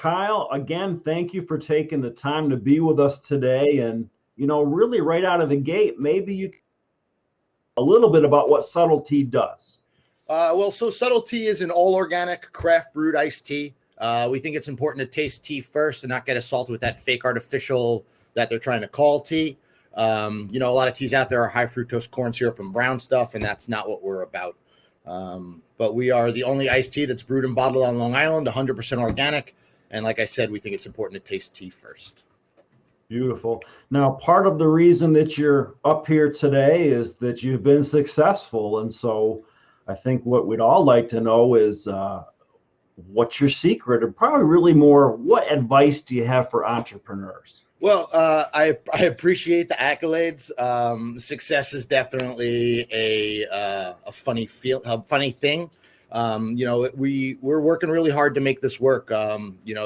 Kyle, again, thank you for taking the time to be with us today. And, really right out of the gate, maybe you can a little bit about what Subtlety does. So Subtlety is an all-organic craft brewed iced tea. We think it's important to taste tea first and not get assaulted with that fake artificial that they're trying to call tea. A lot of teas out there are high fructose corn syrup and brown stuff, and that's not what we're about. But we are the only iced tea that's brewed and bottled on Long Island, 100% organic. And like I said, we think it's important to taste tea first. Beautiful. Now, part of the reason that you're up here today is that you've been successful. And so I think what we'd all like to know is what's your secret, and probably really more, what advice do you have for entrepreneurs? Well, I appreciate the accolades. Success is definitely a funny thing. We're working really hard to make this work.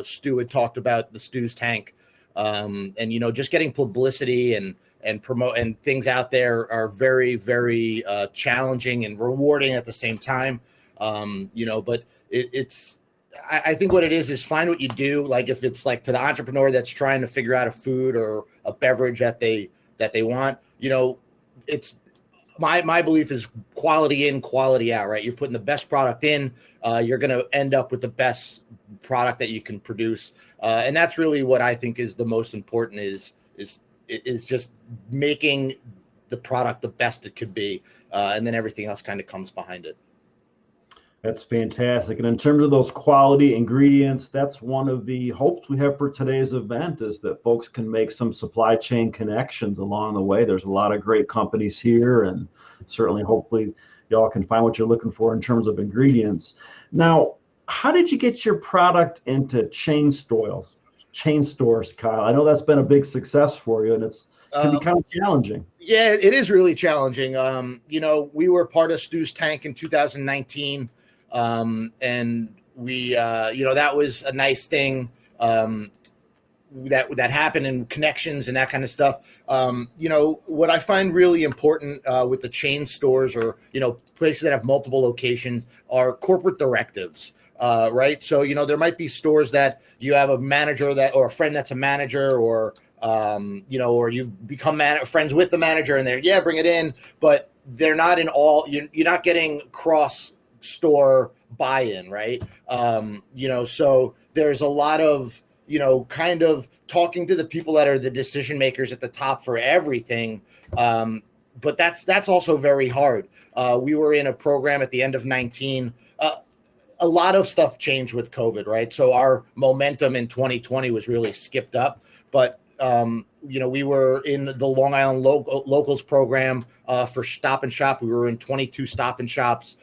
Stu had talked about the Stu's Tank, and just getting publicity and promote and things out there are very, very challenging and rewarding at the same time. But I think what it is find what you do. Like if it's like to the entrepreneur that's trying to figure out a food or a beverage that they want, it's my belief is quality in, quality out, right? You're putting the best product in, you're going to end up with the best product that you can produce. And that's really what I think is the most important is just making the product the best it could be. And then everything else kind of comes behind it. That's fantastic. And in terms of those quality ingredients, that's one of the hopes we have for today's event is that folks can make some supply chain connections along the way. There's a lot of great companies here, and certainly hopefully y'all can find what you're looking for in terms of ingredients. Now, how did you get your product into chain stores, Kyle? I know that's been a big success for you, and it can be kind of challenging. Yeah, it is really challenging. We were part of Stu's Tank in 2019. And we, that was a nice thing, that happened in connections and that kind of stuff. What I find really important, with the chain stores or, places that have multiple locations are corporate directives. Right. So, there might be stores that you have a manager or a friend that's a manager or you've become friends with the manager and they're, bring it in, but they're not in all, you're not getting cross store buy-in, right? So there's a lot of, kind of talking to the people that are the decision makers at the top for everything. But that's also very hard. We were in a program at the end of 19. A lot of stuff changed with COVID, right? So our momentum in 2020 was really skipped up, but we were in the Long Island Locals program for Stop and Shop. We were in 22 Stop and Shops,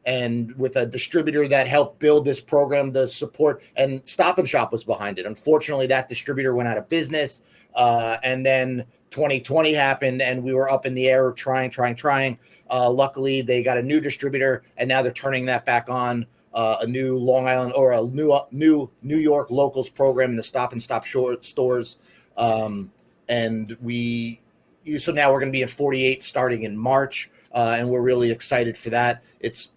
and with a distributor that helped build this program to support, and Stop and Shop was behind it. Unfortunately, that distributor went out of business, and then 2020 happened, and we were up in the air trying. Luckily, they got a new distributor, and now they're turning that back on. A new Long Island or a new New York Locals program in the Stop and Shop stores. So now we're going to be in 48 starting in March. And we're really excited for that.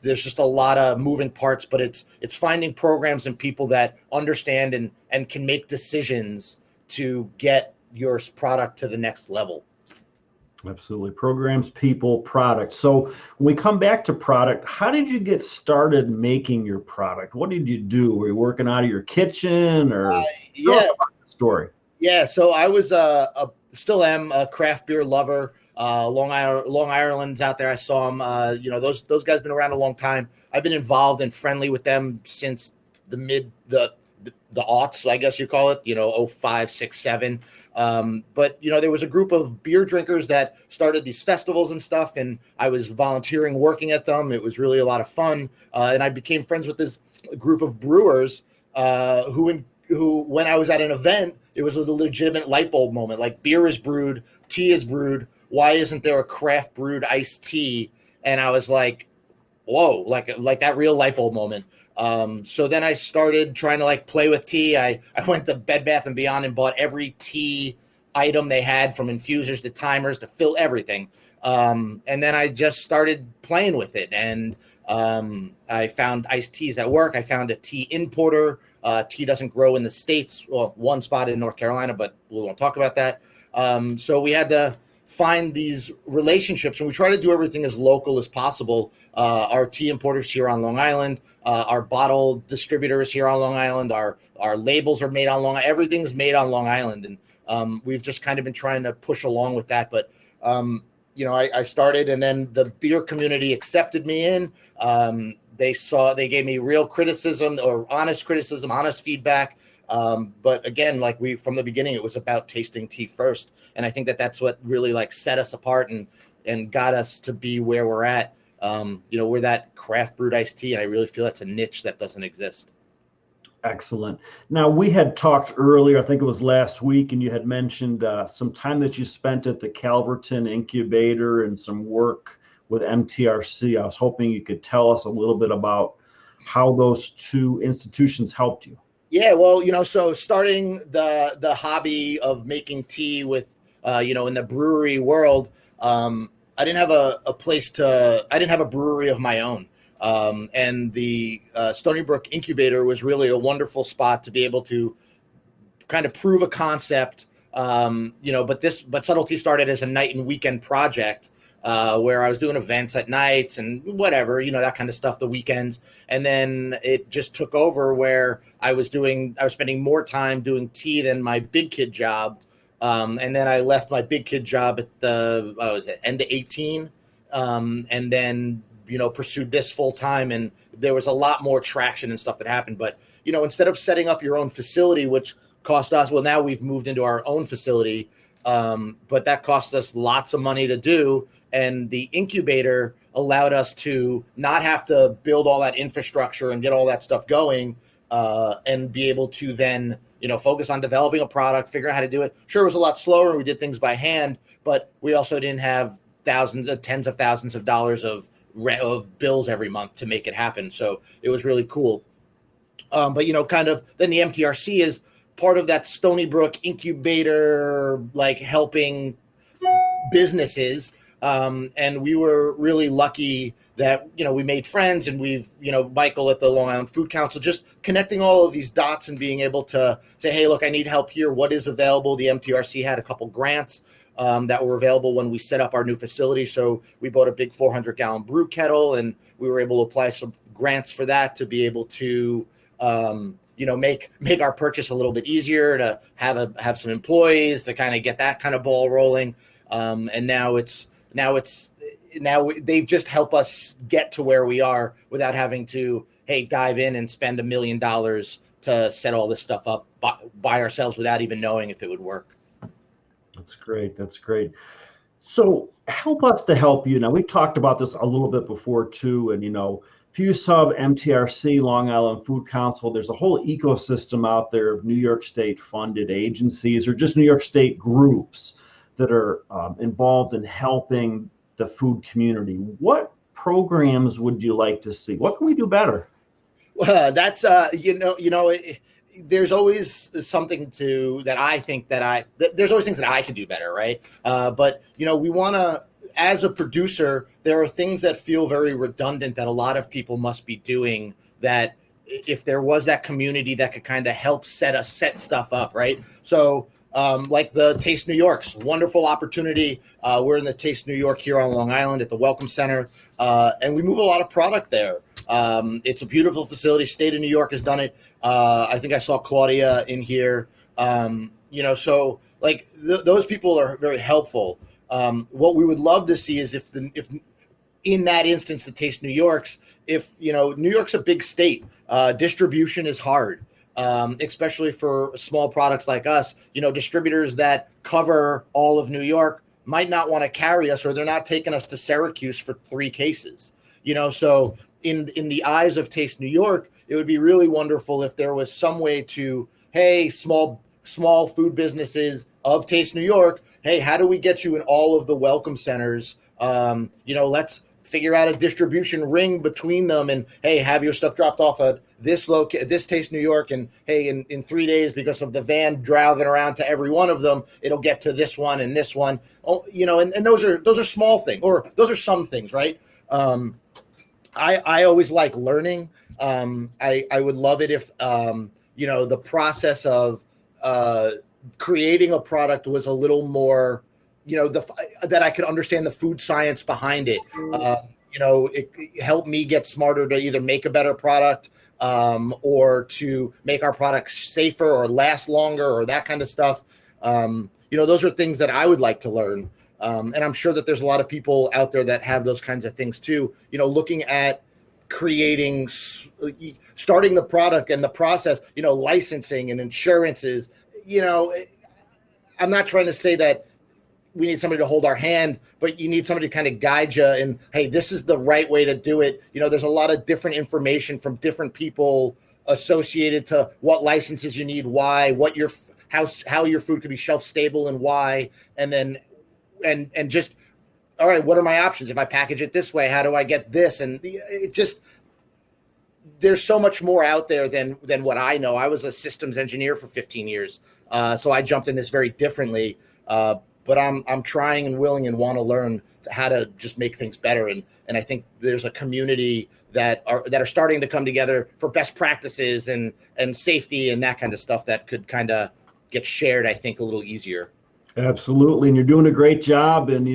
There's just a lot of moving parts, but it's finding programs and people that understand and can make decisions to get your product to the next level. Absolutely. Programs, people, product. So when we come back to product, how did you get started making your product? What did you do? Were you working out of your kitchen or story? Yeah. So I was still am a craft beer lover. Long Ireland's out there. I saw them. Those guys been around a long time. I've been involved and friendly with them since the aughts, I guess you call it, 05, 6, 7. But there was a group of beer drinkers that started these festivals and stuff, and I was volunteering, working at them. It was really a lot of fun. And I became friends with this group of brewers, who when I was at an event, it was a legitimate light bulb moment. Like, beer is brewed, tea is brewed. Why isn't there a craft brewed iced tea? And I was like, whoa, like that real light bulb moment. So then I started trying to play with tea. I went to Bed Bath & Beyond and bought every tea item they had, from infusers to timers to fill everything. And then I just started playing with it. And I found iced teas at work. I found a tea importer. Tea doesn't grow in the States. Well, one spot in North Carolina, but we won't talk about that. So we had to find these relationships, and we try to do everything as local as possible. Our tea importers here on Long Island, our bottle distributors here on Long Island, our labels are made on Long Island. Everything's made on Long Island, and we've just kind of been trying to push along with that. But I started, and then the beer community accepted me in. They gave me real criticism, or honest criticism, honest feedback. But again, from the beginning, it was about tasting tea first. And I think that's what really set us apart and got us to be where we're at. We're that craft brewed iced tea. And I really feel that's a niche that doesn't exist. Excellent. Now, we had talked earlier, I think it was last week, and you had mentioned some time that you spent at the Calverton incubator and some work with MTRC. I was hoping you could tell us a little bit about how those two institutions helped you. Yeah, well, so starting the hobby of making tea with, in the brewery world, I didn't have I didn't have a brewery of my own. And the Stony Brook incubator was really a wonderful spot to be able to kind of prove a concept, but Subtlety started as a night and weekend project. Where I was doing events at nights and whatever, that kind of stuff, the weekends. And then it just took over where I was spending more time doing tea than my big kid job. And then I left my big kid job at the end of 18. And then, pursued this full time. And there was a lot more traction and stuff that happened. But, instead of setting up your own facility, which cost us, well, now we've moved into our own facility. But that cost us lots of money to do. And the incubator allowed us to not have to build all that infrastructure and get all that stuff going, and be able to then, focus on developing a product, figure out how to do it. Sure, it was a lot slower. We did things by hand, but we also didn't have tens of thousands of dollars of bills every month to make it happen. So it was really cool. But, kind of then the MTRC is part of that Stony Brook incubator, helping businesses. And we were really lucky that, we made friends, and we've, Michael at the Long Island Food Council, just connecting all of these dots and being able to say, hey, look, I need help here. What is available? The MTRC had a couple grants that were available when we set up our new facility. So we bought a big 400-gallon brew kettle, and we were able to apply some grants for that to be able to, make our purchase a little bit easier, to have some employees, to kind of get that kind of ball rolling. And now they've just helped us get to where we are without having to, dive in and spend $1 million to set all this stuff up by ourselves without even knowing if it would work. That's great. That's great. So help us to help you. Now, we've talked about this a little bit before too, and FUSUB, MTRC, Long Island Food Council, there's a whole ecosystem out there of New York State funded agencies or just New York State groups that are involved in helping the food community. What programs would you like to see? What can we do better? Well, that's, there's always something there's always things that I can do better. Right. But, we want to, as a producer, there are things that feel very redundant that a lot of people must be doing, that if there was that community that could kind of help set stuff up. Right. So, like the Taste New York's wonderful opportunity. We're in the Taste New York here on Long Island at the Welcome Center, and we move a lot of product there. It's a beautiful facility. State of New York has done it. I think I saw Claudia in here. So those people are very helpful. What we would love to see is if in that instance, the Taste New York's, New York's a big state, distribution is hard. Especially for small products like us, distributors that cover all of New York might not want to carry us, or they're not taking us to Syracuse for 3 cases, so in the eyes of Taste New York, it would be really wonderful if there was some way to, hey, small food businesses of Taste New York, hey, how do we get you in all of the welcome centers? Let's figure out a distribution ring between them, and hey, have your stuff dropped off at this Taste New York, and hey, in 3 days, because of the van driving around to every one of them, it'll get to this one and this one. Oh, and those are small things, or those are some things, right? I always like learning. I would love it if the process of creating a product was a little more, that I could understand the food science behind it. It helped me get smarter to either make a better product, or to make our products safer or last longer or that kind of stuff. Those are things that I would like to learn. And I'm sure that there's a lot of people out there that have those kinds of things too, looking at starting the product and the process, licensing and insurances. I'm not trying to say that we need somebody to hold our hand, but you need somebody to kind of guide you and, hey, this is the right way to do it. There's a lot of different information from different people associated to what licenses you need, why, how your food could be shelf stable and why, and then, and just, all right, what are my options? If I package it this way, how do I get this? And it just, there's so much more out there than what I know. I was a systems engineer for 15 years. So I jumped in this very differently. But I'm trying and willing and want to learn how to just make things better. And I think there's a community that are starting to come together for best practices and safety and that kind of stuff that could kind of get shared, I think, a little easier. Absolutely. And you're doing a great job. And,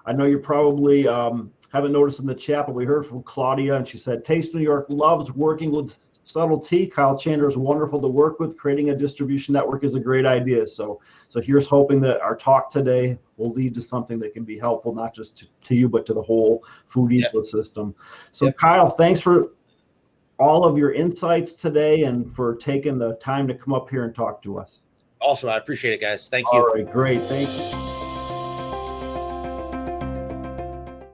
I know you probably haven't noticed in the chat, but we heard from Claudia, and she said, Taste New York loves working with subtlety. Kyle Chandler is wonderful to work with. Creating a distribution network is a great idea. So here's hoping that our talk today will lead to something that can be helpful, not just to you, but to the whole food ecosystem. So Kyle, thanks for all of your insights today and for taking the time to come up here and talk to us. Awesome. I appreciate it, guys. Thank you. All right, great. Thank you.